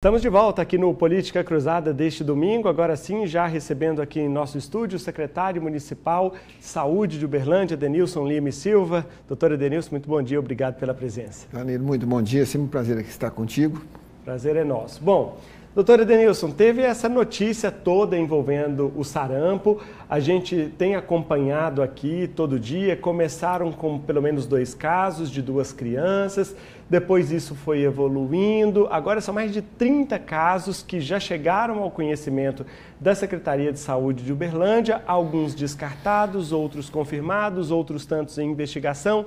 Estamos de volta aqui no Política Cruzada deste domingo, agora sim já recebendo aqui em nosso estúdio o secretário municipal de Saúde de Uberlândia, Edenilson Lima e Silva. Doutor Edenilson, muito bom dia, obrigado pela presença. Danilo, muito bom dia, sempre um prazer aqui estar contigo. Prazer é nosso. Bom, doutor Edenilson, teve essa notícia toda envolvendo o sarampo, a gente tem acompanhado aqui todo dia, começaram com pelo menos 2 casos de 2 crianças, depois isso foi evoluindo, agora são mais de 30 casos que já chegaram ao conhecimento da Secretaria de Saúde de Uberlândia, alguns descartados, outros confirmados, outros tantos em investigação.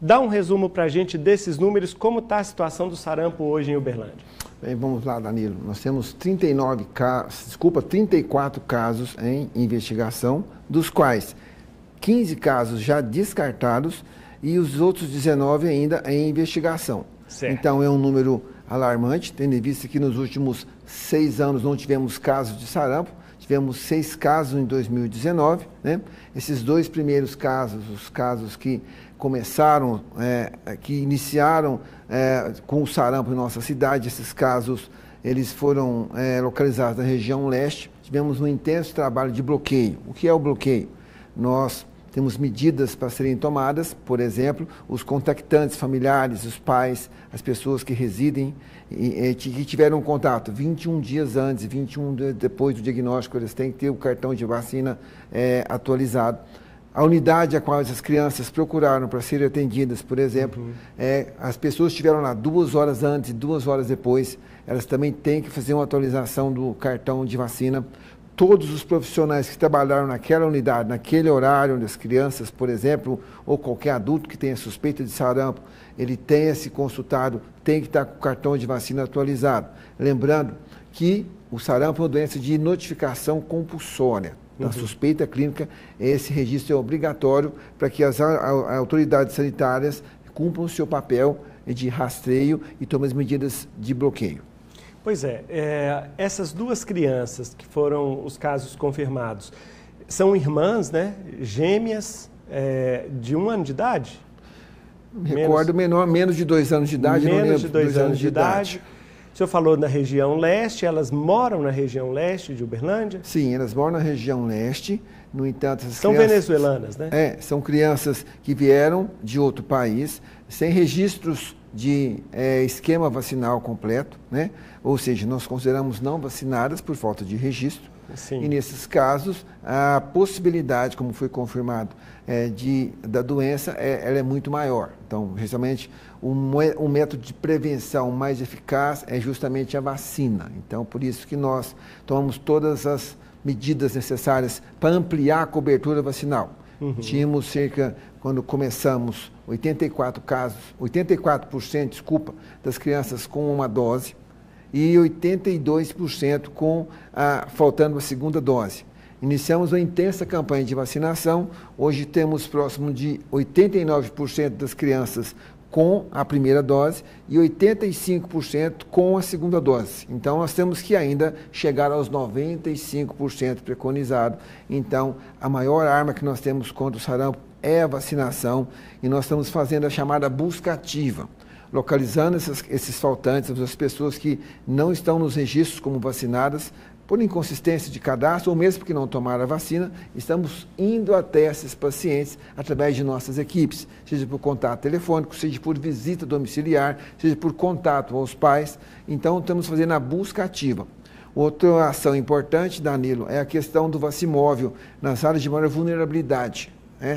Dá um resumo para a gente desses números, como está a situação do sarampo hoje em Uberlândia? Bem, vamos lá, Danilo. Nós temos 34 casos em investigação, dos quais 15 casos já descartados e os outros 19 ainda em investigação. Certo. Então é um número alarmante, tendo em vista que nos últimos 6 anos não tivemos casos de sarampo, tivemos 6 casos em 2019, né? Esses 2 primeiros casos, os casos que começaram, que iniciaram com o sarampo em nossa cidade, esses casos, eles foram localizados na região leste. Tivemos um intenso trabalho de bloqueio. O que é o bloqueio? Nós temos medidas para serem tomadas, por exemplo, os contactantes familiares, os pais, as pessoas que residem e que tiveram contato 21 dias antes e 21 dias depois do diagnóstico, eles têm que ter o cartão de vacina atualizado. A unidade a qual essas crianças procuraram para serem atendidas, por exemplo, as pessoas estiveram lá 2 horas antes e 2 horas depois, elas também têm que fazer uma atualização do cartão de vacina. Todos os profissionais que trabalharam naquela unidade, naquele horário onde as crianças, por exemplo, ou qualquer adulto que tenha suspeita de sarampo, ele tenha se consultado, tem que estar com o cartão de vacina atualizado. Lembrando que o sarampo é uma doença de notificação compulsória. Da suspeita clínica, esse registro é obrigatório para que as autoridades sanitárias cumpram o seu papel de rastreio e tomem as medidas de bloqueio. Pois essas 2 crianças que foram os casos confirmados, são irmãs, né? Gêmeas de 1 ano de idade? Recordo menos de 2 anos de idade. Menos de 2 anos de idade. O senhor falou na região leste, elas moram na região leste de Uberlândia? Sim, elas moram na região leste, no entanto... São venezuelanas, né? São crianças que vieram de outro país, sem registros de esquema vacinal completo, né? Ou seja, nós consideramos não vacinadas por falta de registro. Sim. E nesses casos, a possibilidade, como foi confirmado, da doença, ela é muito maior. Então, justamente, o método de prevenção mais eficaz é justamente a vacina. Então, por isso que nós tomamos todas as medidas necessárias para ampliar a cobertura vacinal. Tínhamos quando começamos, 84% das crianças com uma dose, e 82% faltando a segunda dose. Iniciamos uma intensa campanha de vacinação, hoje temos próximo de 89% das crianças com a primeira dose e 85% com a segunda dose. Então, nós temos que ainda chegar aos 95% preconizado. Então, a maior arma que nós temos contra o sarampo é a vacinação e nós estamos fazendo a chamada busca ativa, localizando esses faltantes, as pessoas que não estão nos registros como vacinadas, por inconsistência de cadastro ou mesmo porque não tomaram a vacina, estamos indo até esses pacientes através de nossas equipes, seja por contato telefônico, seja por visita domiciliar, seja por contato aos pais. Então, estamos fazendo a busca ativa. Outra ação importante, Danilo, é a questão do vacimóvel nas áreas de maior vulnerabilidade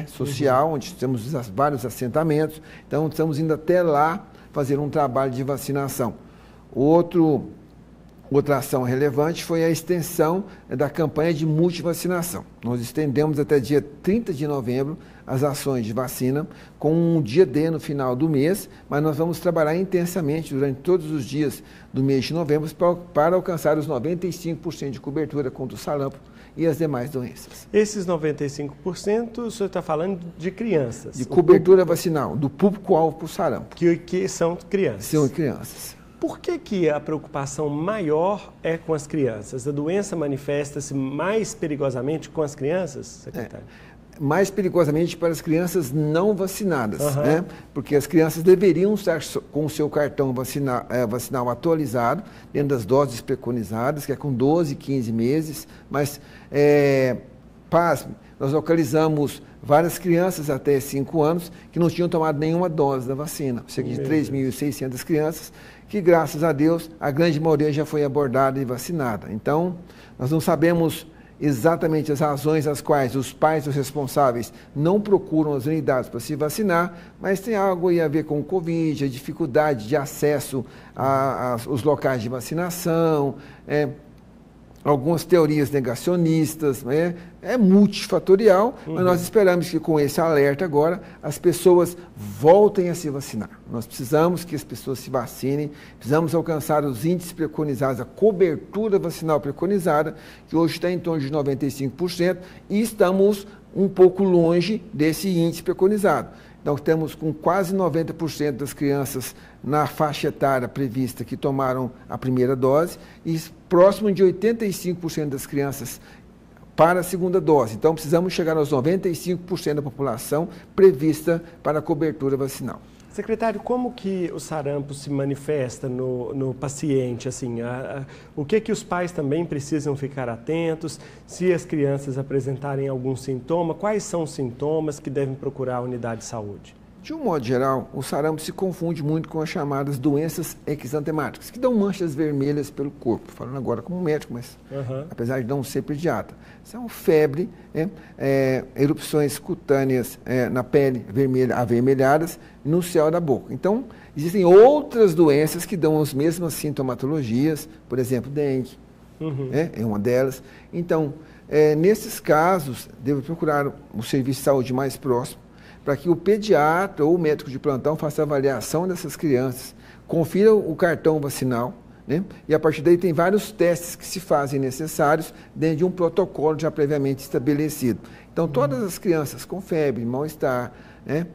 social, onde temos vários assentamentos. Então, estamos indo até lá fazer um trabalho de vacinação. Outra ação relevante foi a extensão da campanha de multivacinação. Nós estendemos até dia 30 de novembro as ações de vacina, com um dia D no final do mês, mas nós vamos trabalhar intensamente durante todos os dias do mês de novembro para alcançar os 95% de cobertura contra o sarampo e as demais doenças. Esses 95%, o senhor está falando de crianças? De cobertura vacinal, do público-alvo para o sarampo. Que são crianças? São crianças. Por que a preocupação maior é com as crianças? A doença manifesta-se mais perigosamente com as crianças, secretário? mais perigosamente para as crianças não vacinadas, né? Porque as crianças deveriam estar com o seu cartão vacinal atualizado, dentro das doses preconizadas, que é com 12, 15 meses, mas, pasme, nós localizamos várias crianças até 5 anos que não tinham tomado nenhuma dose da vacina, cerca de 3.600 crianças, que graças a Deus, a grande maioria já foi abordada e vacinada. Então, nós não sabemos exatamente as razões às quais os pais, os responsáveis, não procuram as unidades para se vacinar, mas tem algo a ver com o Covid, a dificuldade de acesso aos locais de vacinação, algumas teorias negacionistas, né? É multifatorial, mas nós esperamos que com esse alerta agora as pessoas voltem a se vacinar. Nós precisamos que as pessoas se vacinem, precisamos alcançar os índices preconizados, a cobertura vacinal preconizada, que hoje está em torno de 95%, e estamos um pouco longe desse índice preconizado. Então, temos com quase 90% das crianças na faixa etária prevista que tomaram a primeira dose e próximo de 85% das crianças para a segunda dose. Então, precisamos chegar aos 95% da população prevista para a cobertura vacinal. Secretário, como que o sarampo se manifesta no paciente? Assim, o que os pais também precisam ficar atentos? Se as crianças apresentarem algum sintoma, quais são os sintomas que devem procurar a unidade de saúde? De um modo geral, o sarampo se confunde muito com as chamadas doenças exantemáticas, que dão manchas vermelhas pelo corpo. Falando agora como médico, mas apesar de não ser pediatra. São febre, erupções cutâneas na pele avermelhadas e no céu da boca. Então, existem outras doenças que dão as mesmas sintomatologias, por exemplo, dengue, é uma delas. Então, nesses casos, deve procurar o serviço de saúde mais próximo, para que o pediatra ou o médico de plantão faça a avaliação dessas crianças, confira o cartão vacinal, né? E a partir daí tem vários testes que se fazem necessários dentro de um protocolo já previamente estabelecido. Então, todas as crianças com febre, mal-estar, né?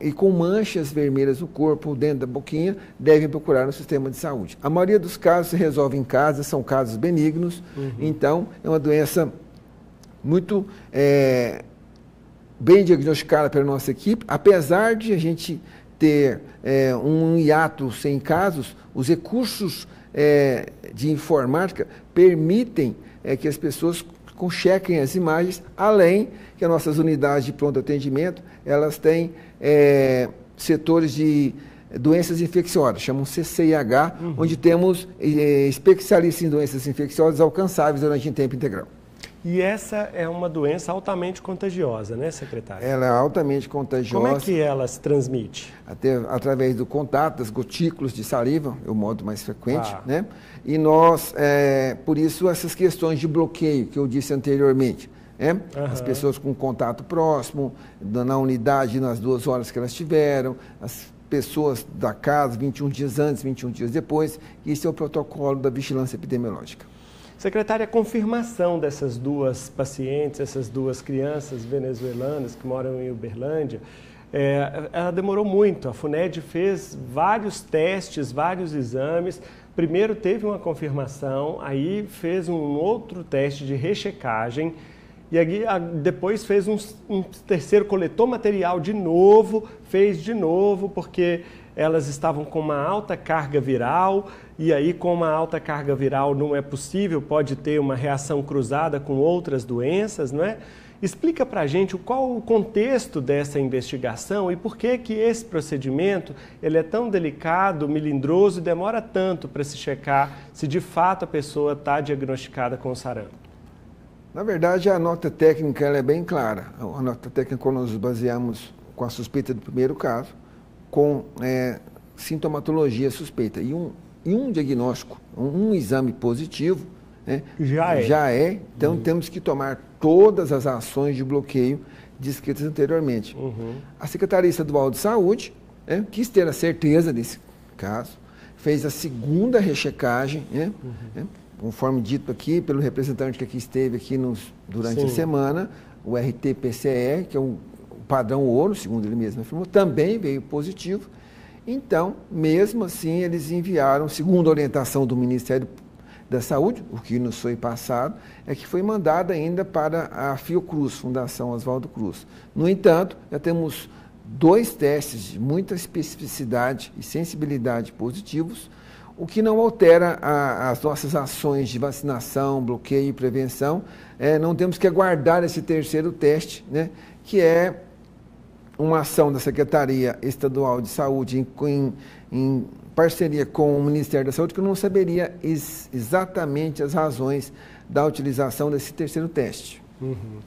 E com manchas vermelhas no corpo, dentro da boquinha, devem procurar no sistema de saúde. A maioria dos casos se resolve em casa, são casos benignos, então é uma doença muito bem diagnosticada pela nossa equipe, apesar de a gente ter um hiato sem casos, os recursos de informática permitem que as pessoas chequem as imagens, além que as nossas unidades de pronto atendimento, elas têm setores de doenças infecciosas, chamam CCIH, onde temos especialistas em doenças infecciosas alcançáveis durante um tempo integral. E essa é uma doença altamente contagiosa, né, secretário? Ela é altamente contagiosa. Como é que ela se transmite? Através do contato, das gotículas de saliva, é o modo mais frequente, né? E nós, por isso, essas questões de bloqueio que eu disse anteriormente, né? As pessoas com contato próximo, na unidade, nas 2 horas que elas tiveram, as pessoas da casa, 21 dias antes, 21 dias depois, isso é o protocolo da vigilância epidemiológica. Secretária, a confirmação dessas 2 pacientes, essas 2 crianças venezuelanas que moram em Uberlândia, ela demorou muito. A FUNED fez vários testes, vários exames. Primeiro teve uma confirmação, aí fez um outro teste de rechecagem e aí, depois fez um terceiro, coletou material de novo, fez de novo, porque elas estavam com uma alta carga viral, e aí com uma alta carga viral não é possível, pode ter uma reação cruzada com outras doenças, não é? Explica para a gente qual o contexto dessa investigação e por que esse procedimento ele é tão delicado, melindroso e demora tanto para se checar se de fato a pessoa está diagnosticada com sarampo. Na verdade, a nota técnica ela é bem clara. A nota técnica, quando nós nos baseamos com a suspeita do primeiro caso, com sintomatologia suspeita e um diagnóstico, um exame positivo, né, já é. Então, temos que tomar todas as ações de bloqueio descritas anteriormente. A Secretaria Estadual de Saúde quis ter a certeza desse caso, fez a segunda rechecagem, conforme dito aqui pelo representante que aqui esteve aqui durante a semana, o RT-PCR, que é o padrão ouro, segundo ele mesmo afirmou, também veio positivo. Então, mesmo assim, eles enviaram, segundo a orientação do Ministério da Saúde, o que nos foi passado, é que foi mandada ainda para a Fiocruz, Fundação Oswaldo Cruz. No entanto, já temos 2 testes de muita especificidade e sensibilidade positivos, o que não altera as nossas ações de vacinação, bloqueio e prevenção. Não temos que aguardar esse terceiro teste, né, que é uma ação da Secretaria Estadual de Saúde em parceria com o Ministério da Saúde, que eu não saberia exatamente as razões da utilização desse terceiro teste. Uhum.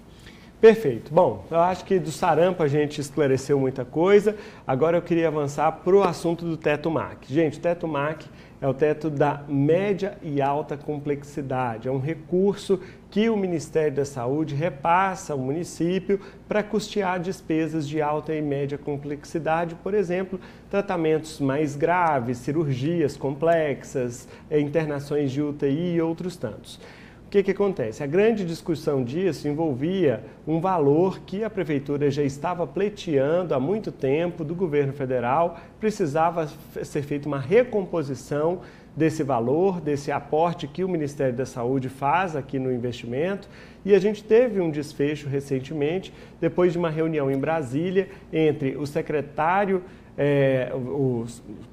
Perfeito. Bom, eu acho que do sarampo a gente esclareceu muita coisa. Agora eu queria avançar para o assunto do teto MAC. Gente, o teto MAC é o teto da média e alta complexidade. É um recurso que o Ministério da Saúde repassa ao município para custear despesas de alta e média complexidade, por exemplo, tratamentos mais graves, cirurgias complexas, internações de UTI e outros tantos. O que acontece? A grande discussão disso envolvia um valor que a Prefeitura já estava pleiteando há muito tempo do governo federal, precisava ser feita uma recomposição desse valor, desse aporte que o Ministério da Saúde faz aqui no investimento, e a gente teve um desfecho recentemente, depois de uma reunião em Brasília entre o secretário, o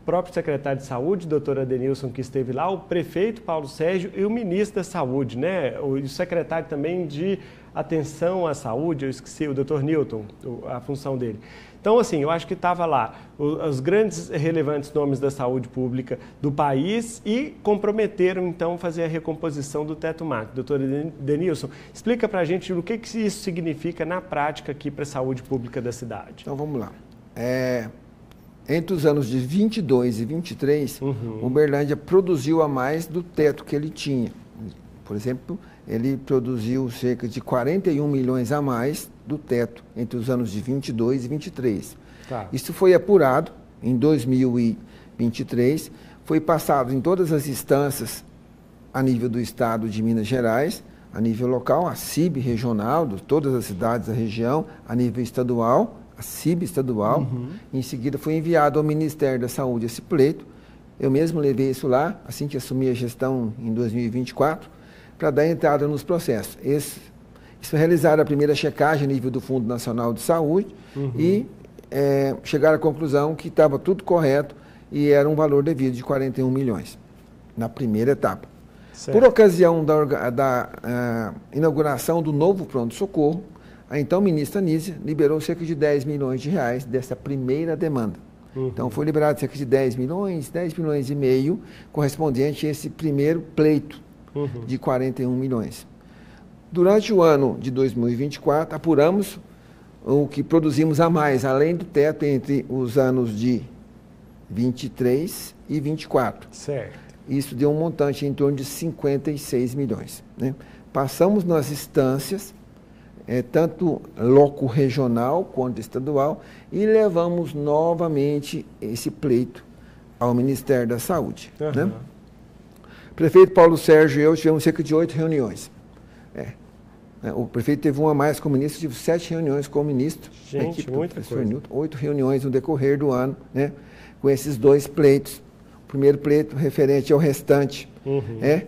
próprio secretário de Saúde, doutor Adenilson, que esteve lá, o prefeito Paulo Sérgio e o ministro da Saúde, né? O secretário também de Atenção à Saúde, eu esqueci, o doutor Newton, a função dele. Então, assim, eu acho que estava lá os grandes relevantes nomes da saúde pública do país e comprometeram, então, fazer a recomposição do teto MAC. Doutor Adenilson, explica para a gente o que isso significa na prática aqui para a saúde pública da cidade. Então, vamos lá. Entre os anos de 22 e 23, Uberlândia produziu a mais do teto que ele tinha. Por exemplo, ele produziu cerca de 41 milhões a mais do teto entre os anos de 22 e 23. Tá. Isso foi apurado em 2023, foi passado em todas as instâncias a nível do Estado de Minas Gerais, a nível local, a CIB regional, de todas as cidades da região, a nível estadual, a CIB estadual. Em seguida foi enviado ao Ministério da Saúde esse pleito. Eu mesmo levei isso lá, assim que assumi a gestão em 2024, para dar entrada nos processos. Isso realizaram a primeira checagem a nível do Fundo Nacional de Saúde e chegaram à conclusão que estava tudo correto e era um valor devido de 41 milhões na primeira etapa. Certo. Por ocasião da inauguração do novo pronto-socorro, a então ministra Anísia liberou cerca de 10 milhões de reais dessa primeira demanda. Então foi liberado cerca de 10 milhões e meio, correspondente a esse primeiro pleito de 41 milhões. Durante o ano de 2024, apuramos o que produzimos a mais, além do teto, entre os anos de 23 e 24. Certo. Isso deu um montante em torno de 56 milhões. Né? Passamos nas instâncias, tanto loco regional quanto estadual, e levamos novamente esse pleito ao Ministério da Saúde. Né? O prefeito Paulo Sérgio e eu tivemos cerca de 8 reuniões. O prefeito teve uma a mais com o ministro, tive 7 reuniões com o ministro. Gente, muita coisa. Newton, 8 reuniões no decorrer do ano, né, com esses 2 pleitos. O primeiro pleito referente ao restante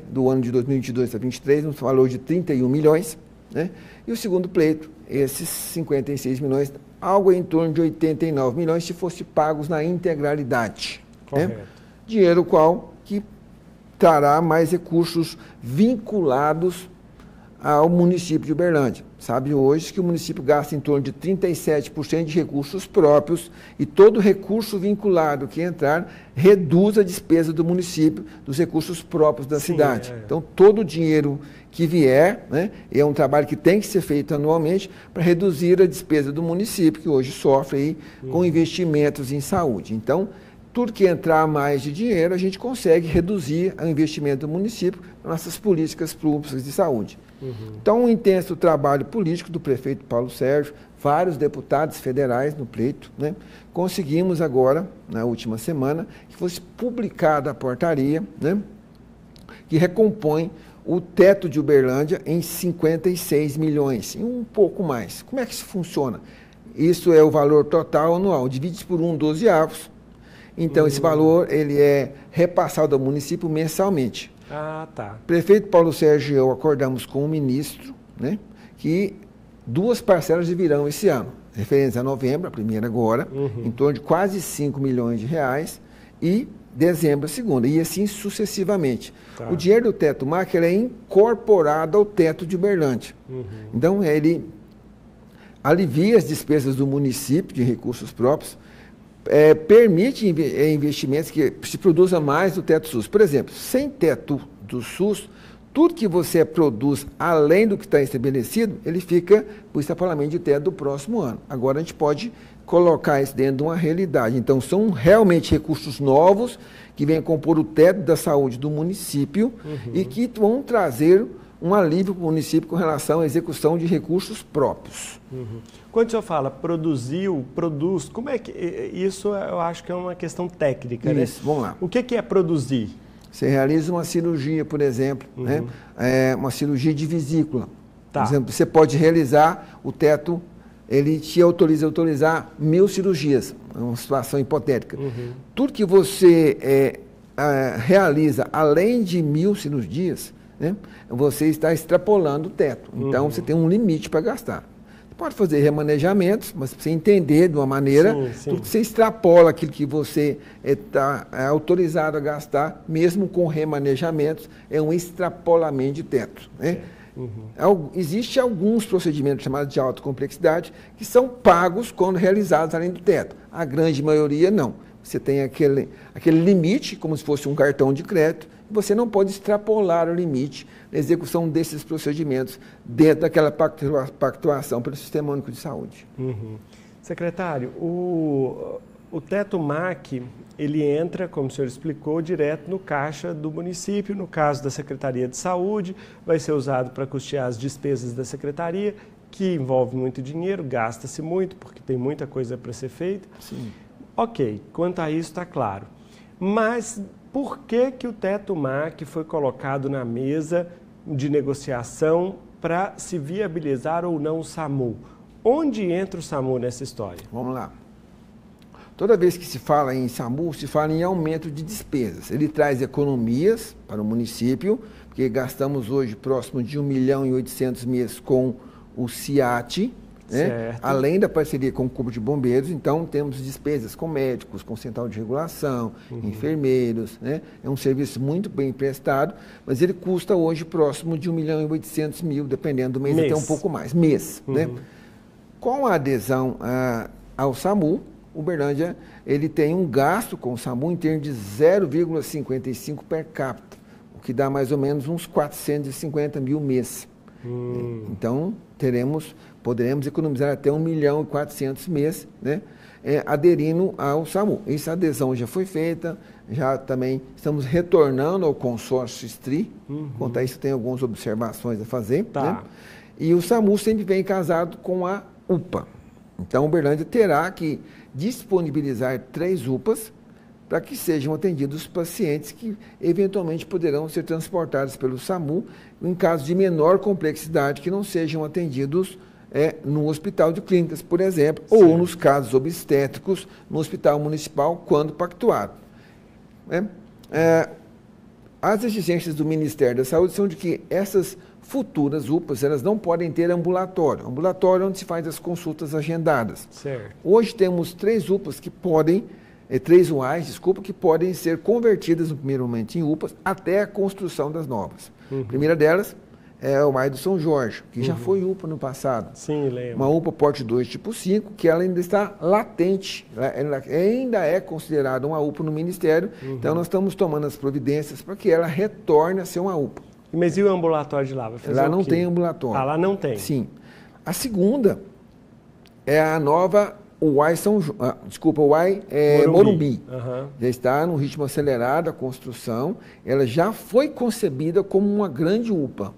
do ano de 2022 a 2023, no valor de 31 milhões. Né, e o segundo pleito, esses 56 milhões, algo em torno de 89 milhões, se fosse pagos na integralidade. Correto. Né, dinheiro qual que trará mais recursos vinculados ao município de Uberlândia. Sabe hoje que o município gasta em torno de 37% de recursos próprios e todo recurso vinculado que entrar reduz a despesa do município dos recursos próprios da cidade. Então, todo o dinheiro que vier, né, é um trabalho que tem que ser feito anualmente para reduzir a despesa do município, que hoje sofre aí com investimentos em saúde. Então, tudo que entrar mais de dinheiro, a gente consegue reduzir o investimento do município nas nossas políticas públicas de saúde. Então, um intenso trabalho político do prefeito Paulo Sérgio, vários deputados federais no pleito, né? Conseguimos agora, na última semana, que fosse publicada a portaria, né, que recompõe o teto de Uberlândia em 56 milhões, e um pouco mais. Como é que isso funciona? Isso é o valor total anual, divide por 1/12. Então, esse valor ele é repassado ao município mensalmente. Ah, tá. Prefeito Paulo Sérgio e eu acordamos com o ministro, né, que 2 parcelas virão esse ano, referentes a novembro, a primeira agora, em torno de quase 5 milhões de reais, e dezembro a segunda, e assim sucessivamente. Tá. O dinheiro do teto MAC ele é incorporado ao teto de Uberlândia. Então, ele alivia as despesas do município de recursos próprios, permite investimentos que se produza mais do teto SUS. Por exemplo, sem teto do SUS, tudo que você produz além do que está estabelecido, ele fica para o extrapolamento de teto do próximo ano. Agora a gente pode colocar isso dentro de uma realidade. Então, são realmente recursos novos que vêm compor o teto da saúde do município e que vão trazer um alívio para o município com relação à execução de recursos próprios. Quando o senhor fala produz, como é que... Isso eu acho que é uma questão técnica, né? Isso, vamos lá. O que é produzir? Você realiza uma cirurgia, por exemplo, né? Uma cirurgia de vesícula. Tá. Por exemplo, você pode realizar o teto, ele te autoriza a autorizar 1000 cirurgias, é uma situação hipotética. Tudo que você realiza além de 1000 cirurgias, né? Você está extrapolando o teto. Então, você tem um limite para gastar. Você pode fazer remanejamentos, mas para você entender de uma maneira, tudo que você extrapola aquilo que você está autorizado a gastar, mesmo com remanejamentos, é um extrapolamento de teto, né? Existem alguns procedimentos chamados de alta complexidade que são pagos quando realizados além do teto. A grande maioria não. Você tem aquele limite, como se fosse um cartão de crédito, e você não pode extrapolar o limite na execução desses procedimentos dentro daquela pactuação pelo Sistema Único de Saúde. Secretário, o teto MAC, ele entra, como o senhor explicou, direto no caixa do município. No caso da Secretaria de Saúde, vai ser usado para custear as despesas da Secretaria, que envolve muito dinheiro, gasta-se muito, porque tem muita coisa para ser feita. Sim. Ok, quanto a isso está claro. Mas por que o teto MAC foi colocado na mesa de negociação para se viabilizar ou não o SAMU? Onde entra o SAMU nessa história? Vamos lá. Toda vez que se fala em SAMU, se fala em aumento de despesas. Ele traz economias para o município, porque gastamos hoje próximo de 1.800.000 mês com o CIAT, né? Além da parceria com o Corpo de Bombeiros, então temos despesas com médicos, com central de regulação, enfermeiros, né? É um serviço muito bem prestado, mas ele custa hoje próximo de 1.800.000, dependendo do mês, até um pouco mais, mês. Né? Com a adesão ao SAMU, Uberlândia ele tem um gasto com o SAMU em termos de 0,55 per capita, o que dá mais ou menos uns 450.000 mês. Então, poderemos economizar até 1.400.000 mês, né, aderindo ao SAMU. Essa adesão já foi feita, já também estamos retornando ao consórcio STRI. Quanto a isso, tem algumas observações a fazer. Tá. Né? E o SAMU sempre vem casado com a UPA. Então, Uberlândia terá que disponibilizar 3 UPAs para que sejam atendidos os pacientes que eventualmente poderão ser transportados pelo SAMU em caso de menor complexidade, que não sejam atendidos no hospital de clínicas, por exemplo, ou nos casos obstétricos no hospital municipal, quando pactuado. As exigências do Ministério da Saúde são de que essas futuras UPAs, elas não podem ter ambulatório. Ambulatório é onde se faz as consultas agendadas. Certo. Hoje temos 3 UPAs que podem 3 UAs, que podem ser convertidas no primeiro momento em UPAs até a construção das novas. A primeira delas é o UAI do São Jorge, que já foi UPA no passado. Sim, lembro. Uma UPA porte 2 tipo 5, que ela ainda está latente, ela ainda é considerada uma UPA no Ministério, então nós estamos tomando as providências para que ela retorne a ser uma UPA. Mas e o ambulatório de lá? Vai fazer lá não tem ambulatório. Ah, lá não tem? Sim. A segunda é a nova UAI Morumbi. Já está num ritmo acelerado a construção. Ela já foi concebida como uma grande UPA.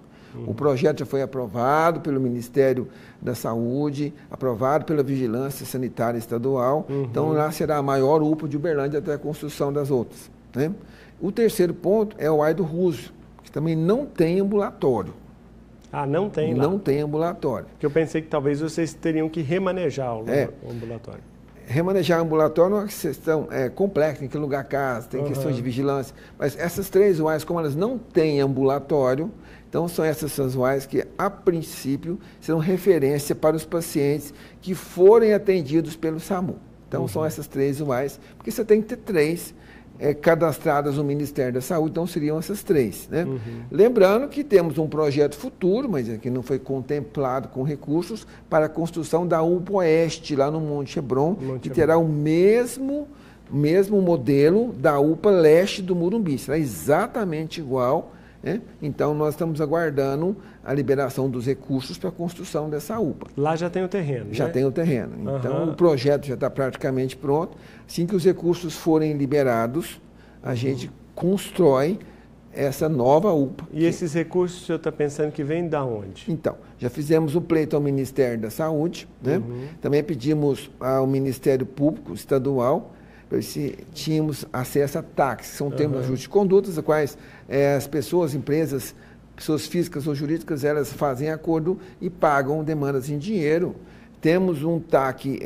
O projeto já foi aprovado pelo Ministério da Saúde, aprovado pela Vigilância Sanitária Estadual. Então, lá será a maior UPA de Uberlândia até a construção das outras. Né? O terceiro ponto é o UAI do Russo, que também não tem ambulatório. Ah, não tem lá? Não tem ambulatório. Porque eu pensei que talvez vocês teriam que remanejar o ambulatório. Remanejar ambulatório é uma questão complexa, tem que alugar casa, tem questões de vigilância. Mas essas 3 UAS, como elas não têm ambulatório, então são essas UAS que, a princípio, serão referência para os pacientes que forem atendidos pelo SAMU. Então são essas 3 UAS, porque você tem que ter 3 cadastradas no Ministério da Saúde, então seriam essas 3. Né? Lembrando que temos um projeto futuro, mas que não foi contemplado com recursos, para a construção da UPA Oeste, lá no Monte Hebron, que terá o mesmo modelo da UPA Leste do Morumbi. Será exatamente igual. Né? Então, nós estamos aguardando a liberação dos recursos para a construção dessa UPA. Lá já tem o terreno, Já tem o terreno. Então, o projeto já está praticamente pronto. Assim que os recursos forem liberados, a gente constrói essa nova UPA. E esses recursos o senhor está pensando que vêm de onde? Então, já fizemos um pleito ao Ministério da Saúde, né? Também pedimos ao Ministério Público Estadual, se tínhamos acesso a taxas, que são termos de ajuste de condutas, as quais as pessoas, empresas, pessoas físicas ou jurídicas, elas fazem acordo e pagam demandas em dinheiro. Temos um TAC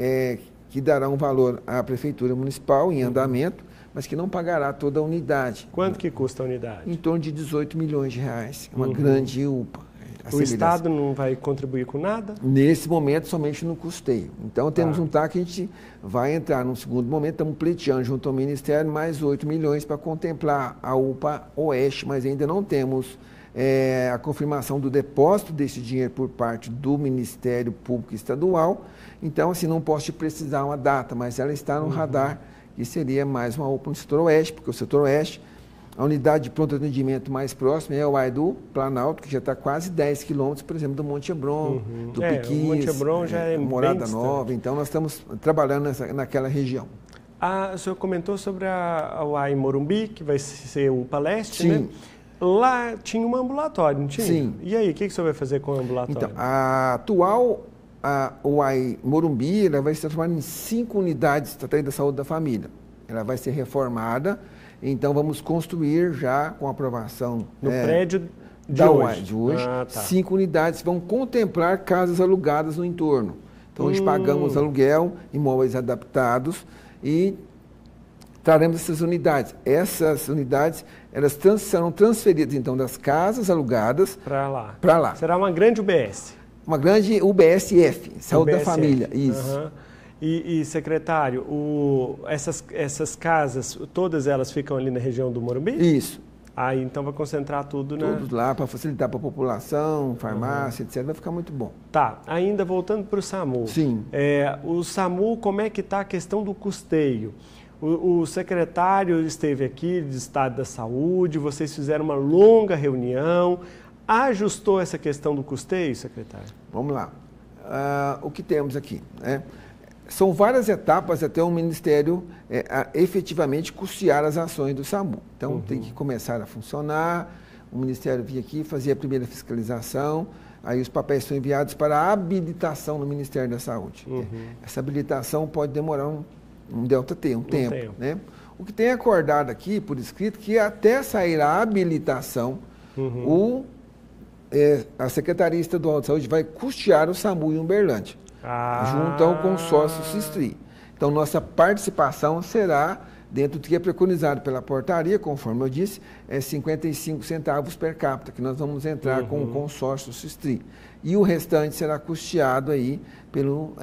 que dará um valor à Prefeitura Municipal em andamento, mas que não pagará toda a unidade. Quanto que custa a unidade? Em torno de 18 milhões de reais, uma grande UPA. O Estado não vai contribuir com nada? Nesse momento, somente no custeio. Então, temos um TAC que a gente vai entrar num segundo momento, estamos pleiteando junto ao Ministério mais 8 milhões para contemplar a UPA Oeste, mas ainda não temos a confirmação do depósito desse dinheiro por parte do Ministério Público Estadual. Então, assim, não posso te precisar uma data, mas ela está no radar, que seria mais uma UPA no setor Oeste, porque o setor Oeste, a unidade de pronto atendimento mais próxima é o UAI do Planalto, que já está quase 10 quilômetros, por exemplo, do Monte Hebron, do Piquis, o Monte Hebron já é Morada Nova. Então, nós estamos trabalhando naquela região. O senhor comentou sobre a UAI Morumbi, que vai ser o UPA Leste, Sim. né? Lá tinha um ambulatório, não tinha? Sim. E aí, o que o senhor vai fazer com o ambulatório? Então, a atual UAI Morumbi, ela vai se transformar em 5 unidades de estratégia da saúde da família. Ela vai ser reformada. Então, vamos construir já com aprovação no prédio da UAI de hoje, 5 unidades que vão contemplar casas alugadas no entorno. Então, nós pagamos aluguel, imóveis adaptados e traremos essas unidades. Essas unidades, elas serão transferidas, então, das casas alugadas para lá. Será uma grande UBS? Uma grande UBSF, Saúde da Família, isso. E secretário, essas casas, todas elas ficam ali na região do Morumbi? Isso. Então vai concentrar tudo, né? Tudo lá para facilitar para a população, farmácia, etc. Vai ficar muito bom. Tá, ainda voltando para o SAMU. Sim. O SAMU, como é que está a questão do custeio? O secretário esteve aqui do Estado da Saúde, vocês fizeram uma longa reunião, ajustou essa questão do custeio, secretário? Vamos lá. O que temos aqui, né? São várias etapas até o Ministério efetivamente custear as ações do SAMU. Então, tem que começar a funcionar, o Ministério vir aqui, fazer a primeira fiscalização, aí os papéis são enviados para a habilitação no Ministério da Saúde. Essa habilitação pode demorar um delta-T, um tempo. Né? O que tem acordado aqui, por escrito, que até sair a habilitação, a Secretaria Estadual de Saúde vai custear o SAMU em Uberlândia. Junto ao consórcio SISTRI. Então, nossa participação será, dentro do que é preconizado pela portaria, conforme eu disse, 55 centavos per capita, que nós vamos entrar com o consórcio SISTRI. E o restante será custeado aí pelo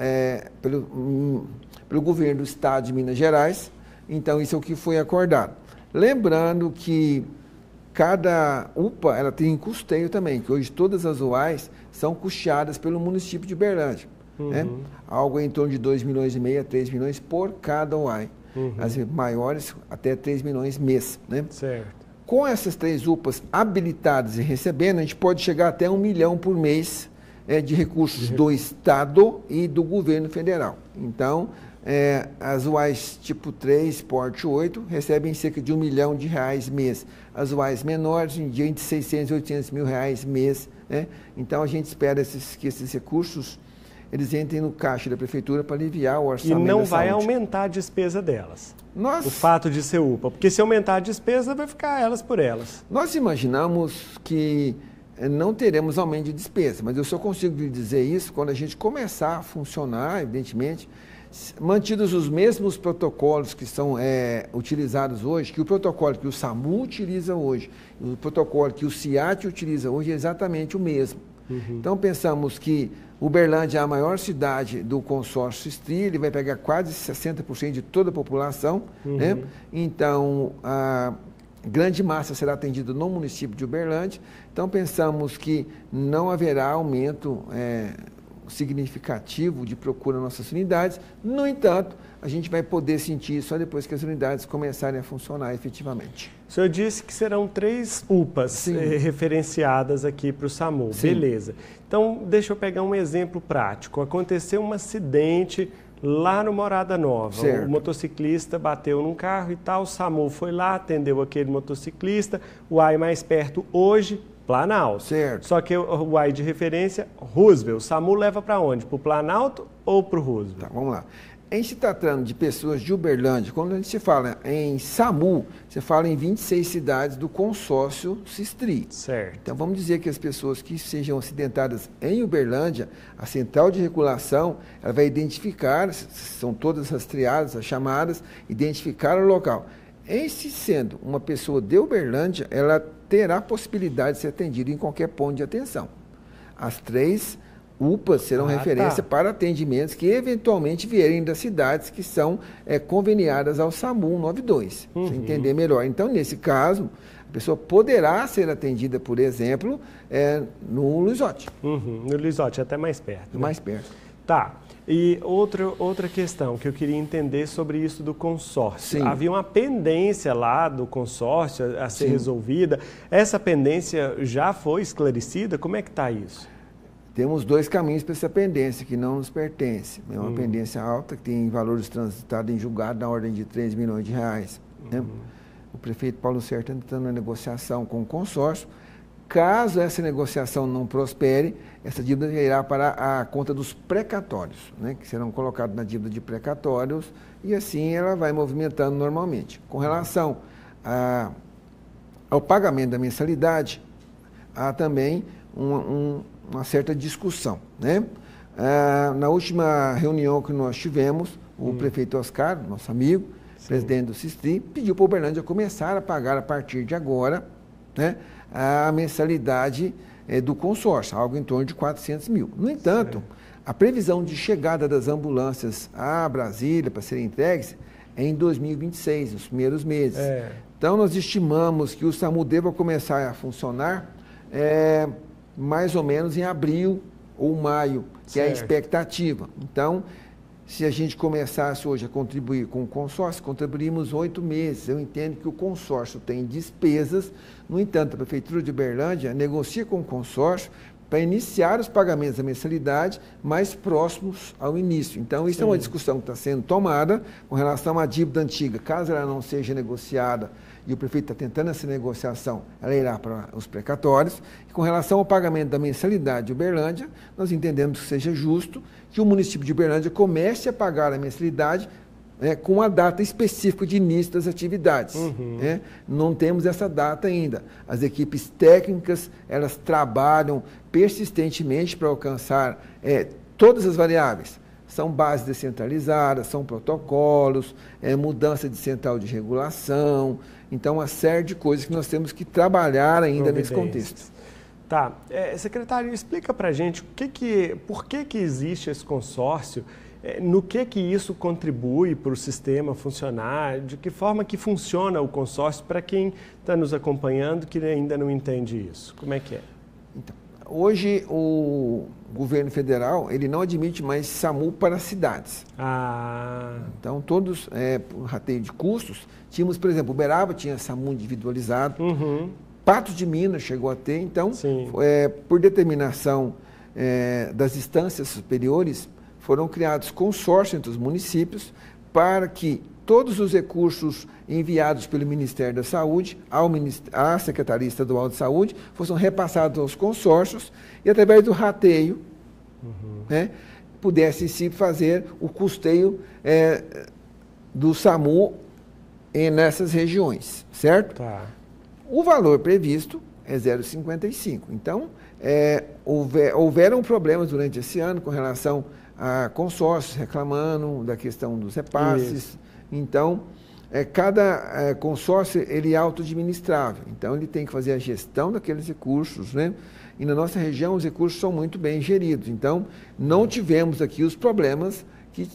governo do Estado de Minas Gerais. Então, isso é o que foi acordado. Lembrando que cada UPA ela tem custeio também, que hoje todas as UAIs são custeadas pelo município de Uberlândia. Né? Algo em torno de 2,5 milhões a 3 milhões por cada UAI. As maiores, até 3 milhões mês. Né? Certo. Com essas 3 UPAs habilitadas e recebendo, a gente pode chegar até 1 milhão por mês de recursos do Estado e do governo federal. Então, as UAIs tipo 3, porte 8, recebem cerca de R$1 milhão mês. As UAIs menores, entre 600 e 800 mil reais mês. Né? Então, a gente espera que esses recursos eles entrem no caixa da prefeitura para aliviar o orçamento da saúde. E não vai aumentar a despesa delas, o fato de ser UPA, porque se aumentar a despesa, vai ficar elas por elas. Nós imaginamos que não teremos aumento de despesa, mas eu só consigo lhe dizer isso quando a gente começar a funcionar, evidentemente, mantidos os mesmos protocolos que são utilizados hoje, que o protocolo que o SAMU utiliza hoje, o protocolo que o CIAT utiliza hoje é exatamente o mesmo. Então, pensamos que Uberlândia é a maior cidade do consórcio STRI, ele vai pegar quase 60% de toda a população, né? Então, a grande massa será atendida no município de Uberlândia. Então, pensamos que não haverá aumento significativo de procura nas nossas unidades. No entanto, a gente vai poder sentir só depois que as unidades começarem a funcionar efetivamente. O senhor disse que serão 3 UPAs referenciadas aqui para o SAMU. Sim. Beleza. Então, deixa eu pegar um exemplo prático. Aconteceu um acidente lá no Morada Nova. Certo. O motociclista bateu num carro e tal, o SAMU foi lá, atendeu aquele motociclista. O AI mais perto hoje, Planalto. Certo. Só que o AI de referência, Roosevelt. O SAMU leva para onde? Para o Planalto ou para o Roosevelt? Tá, vamos lá. A gente está tratando de pessoas de Uberlândia. Quando a gente fala em SAMU, você fala em 26 cidades do consórcio SISTRI. Certo. Então, vamos dizer que as pessoas que sejam acidentadas em Uberlândia, a central de regulação, ela vai identificar, são todas rastreadas, as chamadas, identificar o local. Em se sendo uma pessoa de Uberlândia, ela terá a possibilidade de ser atendida em qualquer ponto de atenção. As 3 UPAs serão referência para atendimentos que eventualmente vierem das cidades que são conveniadas ao SAMU 92, para você entender melhor. Então, nesse caso, a pessoa poderá ser atendida, por exemplo, no Luizotti. No Luizotti, até mais perto. Mais perto. Tá. E outra questão que eu queria entender sobre isso do consórcio. Sim. Havia uma pendência lá do consórcio a ser resolvida. Essa pendência já foi esclarecida? Como é que está isso? Temos 2 caminhos para essa pendência, que não nos pertence. É uma pendência alta, que tem valores transitados em julgado na ordem de 3 milhões de reais. Né? O prefeito Paulo Sérgio está entrando na negociação com o consórcio. Caso essa negociação não prospere, essa dívida irá para a conta dos precatórios, né? Que serão colocados na dívida de precatórios, e assim ela vai movimentando normalmente. Com relação ao pagamento da mensalidade, há também uma certa discussão, né? Na última reunião que nós tivemos, o prefeito Oscar, nosso amigo, presidente do SISTRI, pediu para a Uberlândia começar a pagar a partir de agora, né, a mensalidade do consórcio, algo em torno de 400 mil. No entanto, a previsão de chegada das ambulâncias a Brasília para serem entregues é em 2026, nos primeiros meses. Então, nós estimamos que o SAMU deva começar a funcionar mais ou menos em abril ou maio, que é a expectativa. Então, se a gente começasse hoje a contribuir com o consórcio, contribuiríamos 8 meses. Eu entendo que o consórcio tem despesas, no entanto, a Prefeitura de Uberlândia negocia com o consórcio para iniciar os pagamentos da mensalidade mais próximos ao início. Então, isso é uma discussão que está sendo tomada com relação à dívida antiga. Caso ela não seja negociada, e o prefeito está tentando essa negociação, ela irá para os precatórios. E com relação ao pagamento da mensalidade de Uberlândia, nós entendemos que seja justo que o município de Uberlândia comece a pagar a mensalidade com a data específica de início das atividades. Não temos essa data ainda. As equipes técnicas, elas trabalham persistentemente para alcançar todas as variáveis. São bases descentralizadas, são protocolos, mudança de central de regulação. Então, uma série de coisas que nós temos que trabalhar ainda nesse contexto. Tá. Secretário, explica para a gente por que existe esse consórcio, no que isso contribui para o sistema funcionar, de que forma que funciona o consórcio para quem está nos acompanhando que ainda não entende isso. Como é que é? Então, hoje, o governo federal ele não admite mais SAMU para cidades. Então, todos, por rateio de custos, tínhamos, por exemplo, Uberaba tinha SAMU individualizado, Patos de Minas chegou a ter. Então, por determinação das instâncias superiores, foram criados consórcios entre os municípios para que todos os recursos enviados pelo Ministério da Saúde à Secretaria Estadual de Saúde fossem repassados aos consórcios e, através do rateio, pudessem se fazer o custeio do SAMU nessas regiões, certo? Tá. O valor previsto é 0,55. Então, houveram problemas durante esse ano com relação consórcios reclamando da questão dos repasses. Isso. Então, cada consórcio ele é autoadministrável. Então, ele tem que fazer a gestão daqueles recursos, né? E na nossa região os recursos são muito bem geridos. Então, não tivemos aqui os problemas que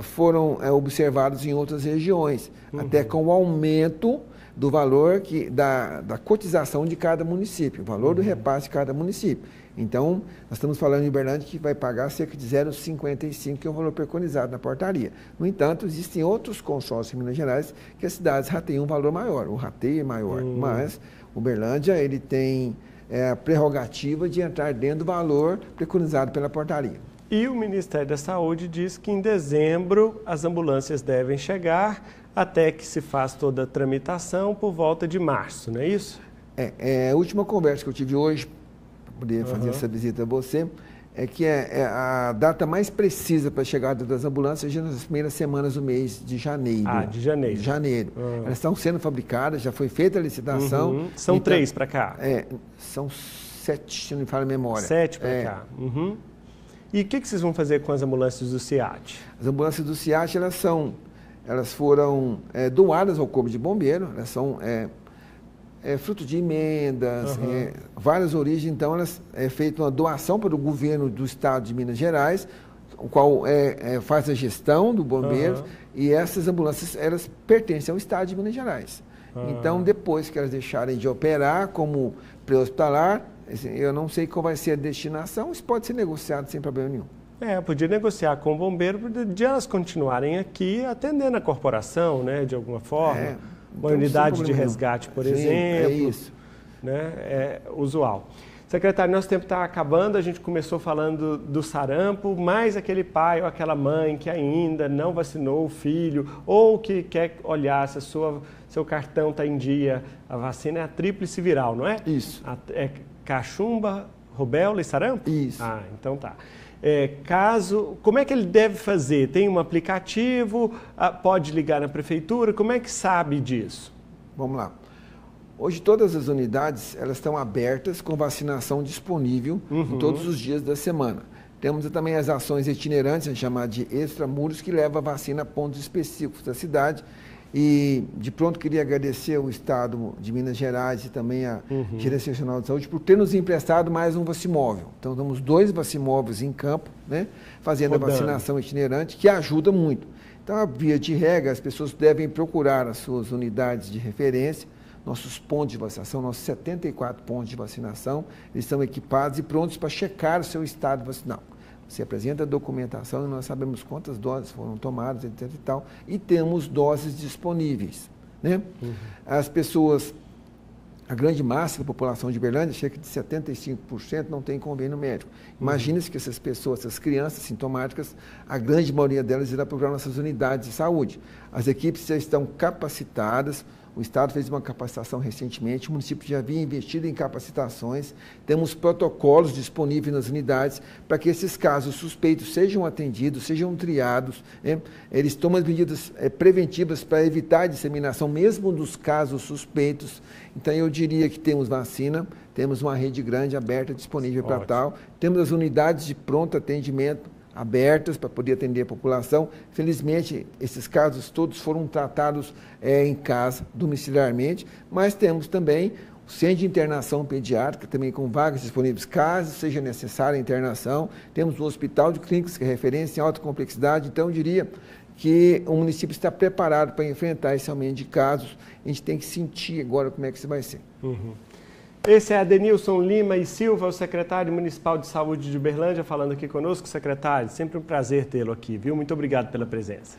foram observados em outras regiões, até com o aumento do valor da cotização de cada município, o valor do repasse de cada município. Então, nós estamos falando em Uberlândia que vai pagar cerca de 0,55, que é o valor preconizado na portaria. No entanto, existem outros consórcios em Minas Gerais que as cidades rateiam um valor maior, o rateio é maior, mas Uberlândia ele tem a prerrogativa de entrar dentro do valor preconizado pela portaria. E o Ministério da Saúde diz que em dezembro as ambulâncias devem chegar até que se faça toda a tramitação por volta de março, não é isso? A última conversa que eu tive hoje, para poder fazer essa visita a você, é que a data mais precisa para a chegada das ambulâncias é nas primeiras semanas do mês de janeiro. Ah, de janeiro. De janeiro. Elas estão sendo fabricadas, já foi feita a licitação. São então, 3 para cá? São 7, se não me falha a memória. 7 para cá. E o que vocês vão fazer com as ambulâncias do CIAT? As ambulâncias do CIAT, elas foram doadas ao Corpo de Bombeiro, elas são fruto de emendas, várias origens, então elas feita uma doação para o governo do estado de Minas Gerais, o qual faz a gestão do bombeiro, e essas ambulâncias elas pertencem ao estado de Minas Gerais. Então, depois que elas deixarem de operar como pré-hospitalar, eu não sei qual vai ser a destinação, isso pode ser negociado sem problema nenhum. Podia negociar com o bombeiro de elas continuarem aqui atendendo a corporação, né, de alguma forma. Uma unidade de resgate, por exemplo. É isso. Né, é usual. Secretário, nosso tempo está acabando, a gente começou falando do sarampo, mas aquele pai ou aquela mãe que ainda não vacinou o filho ou que quer olhar se seu cartão está em dia, a vacina é a tríplice viral, não é? Isso. Cachumba, rubéola e sarampo? Isso. Então tá. Como é que ele deve fazer? Tem um aplicativo? Pode ligar na prefeitura? Como é que sabe disso? Vamos lá. Hoje todas as unidades elas estão abertas com vacinação disponível em todos os dias da semana. Temos também as ações itinerantes, a gente chama de extramuros, que leva a vacina a pontos específicos da cidade. E, de pronto, queria agradecer ao Estado de Minas Gerais e também a Gerência Nacional de Saúde por ter nos emprestado mais um vacimóvel. Então, temos 2 vacimóveis em campo, né, fazendo a vacinação itinerante, que ajuda muito. Então, a via de regra, as pessoas devem procurar as suas unidades de referência, nossos pontos de vacinação, nossos 74 pontos de vacinação, eles estão equipados e prontos para checar o seu estado vacinal. Você apresenta a documentação e nós sabemos quantas doses foram tomadas, etc. e tal, e temos doses disponíveis, né? As pessoas, a grande massa da população de Uberlândia, cerca de 75% não tem convênio médico. Imagine-se que essas pessoas, essas crianças sintomáticas, a grande maioria delas irá procurar nossas unidades de saúde. As equipes já estão capacitadas. O Estado fez uma capacitação recentemente, o município já havia investido em capacitações, temos protocolos disponíveis nas unidades para que esses casos suspeitos sejam atendidos, sejam triados, né? Eles tomam as medidas preventivas para evitar a disseminação, mesmo dos casos suspeitos. Então, eu diria que temos vacina, temos uma rede grande, aberta, disponível para tal, temos as unidades de pronto atendimento abertas para poder atender a população. Felizmente, esses casos todos foram tratados em casa, domiciliarmente, mas temos também o Centro de Internação Pediátrica, também com vagas disponíveis, caso seja necessária a internação. Temos o Hospital de Clínicas, que é referência em alta complexidade. Então, eu diria que o município está preparado para enfrentar esse aumento de casos. A gente tem que sentir agora como é que isso vai ser. Esse é Adenilson Lima e Silva, o secretário municipal de saúde de Uberlândia, falando aqui conosco, secretário. Sempre um prazer tê-lo aqui, viu? Muito obrigado pela presença.